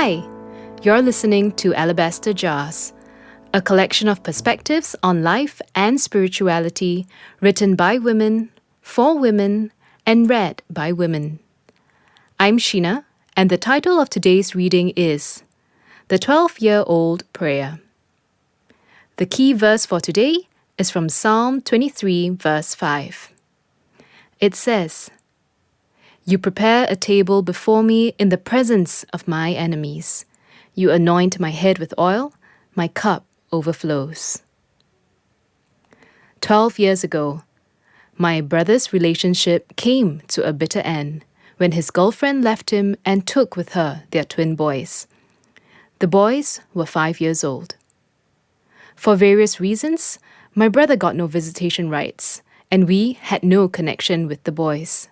Hi, you're listening to Alabaster Jars, a collection of perspectives on life and spirituality written by women, for women, and read by women. I'm Sheena, and the title of today's reading is The 12-Year-Old Prayer. The key verse for today is from Psalm 23, verse 5. It says, "You prepare a table before me in the presence of my enemies. You anoint my head with oil, my cup overflows." 12 years ago, my brother's relationship came to a bitter end when his girlfriend left him and took with her their twin boys. The boys were 5 years old. For various reasons, my brother got no visitation rights, and we had no connection with the boys.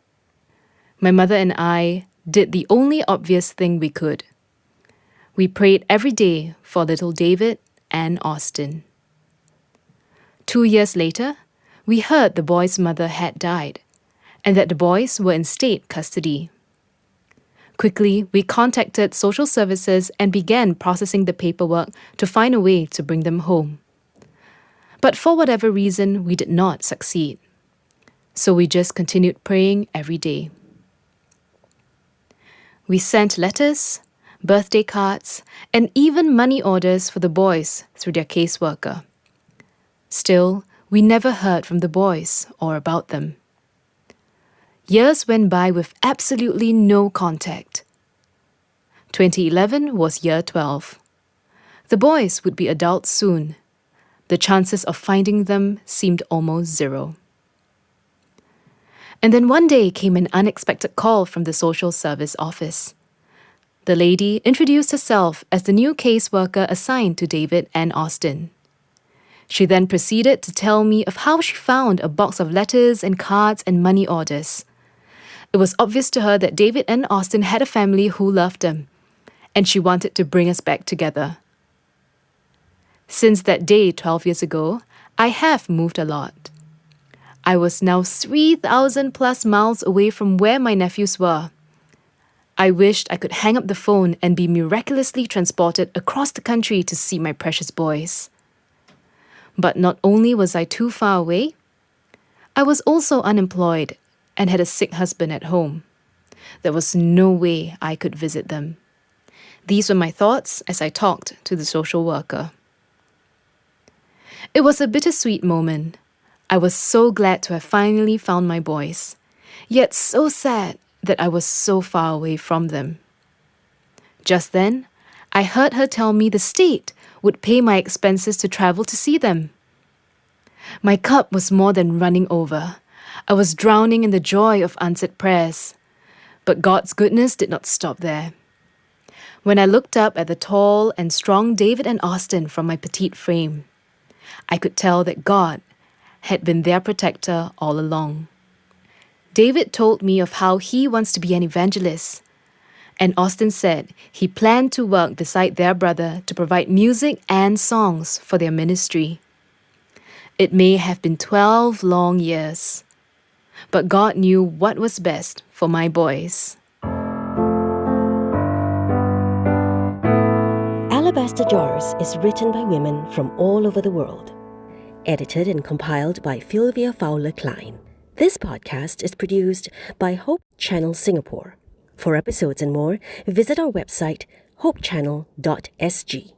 My mother and I did the only obvious thing we could. We prayed every day for little David and Austin. 2 years later, we heard the boys' mother had died, and that the boys were in state custody. Quickly, we contacted social services and began processing the paperwork to find a way to bring them home. But for whatever reason, we did not succeed. So we just continued praying every day. We sent letters, birthday cards, and even money orders for the boys through their caseworker. Still, we never heard from the boys or about them. Years went by with absolutely no contact. 2011 was year 12. The boys would be adults soon. The chances of finding them seemed almost zero. And then one day came an unexpected call from the social service office. The lady introduced herself as the new caseworker assigned to David and Austin. She then proceeded to tell me of how she found a box of letters and cards and money orders. It was obvious to her that David and Austin had a family who loved them, and she wanted to bring us back together. Since that day 12 years ago, I have moved a lot. I was now 3,000 plus miles away from where my nephews were. I wished I could hang up the phone and be miraculously transported across the country to see my precious boys. But not only was I too far away, I was also unemployed and had a sick husband at home. There was no way I could visit them. These were my thoughts as I talked to the social worker. It was a bittersweet moment. I was so glad to have finally found my boys, yet so sad that I was so far away from them. Just then, I heard her tell me the state would pay my expenses to travel to see them. My cup was more than running over. I was drowning in the joy of answered prayers. But God's goodness did not stop there. When I looked up at the tall and strong David and Austin from my petite frame, I could tell that God had been their protector all along. David told me of how he wants to be an evangelist, and Austin said he planned to work beside their brother to provide music and songs for their ministry. It may have been 12 long years, but God knew what was best for my boys. Alabaster Jars is written by women from all over the world. Edited and compiled by Sylvia Fowler-Klein. This podcast is produced by Hope Channel Singapore. For episodes and more, visit our website hopechannel.sg.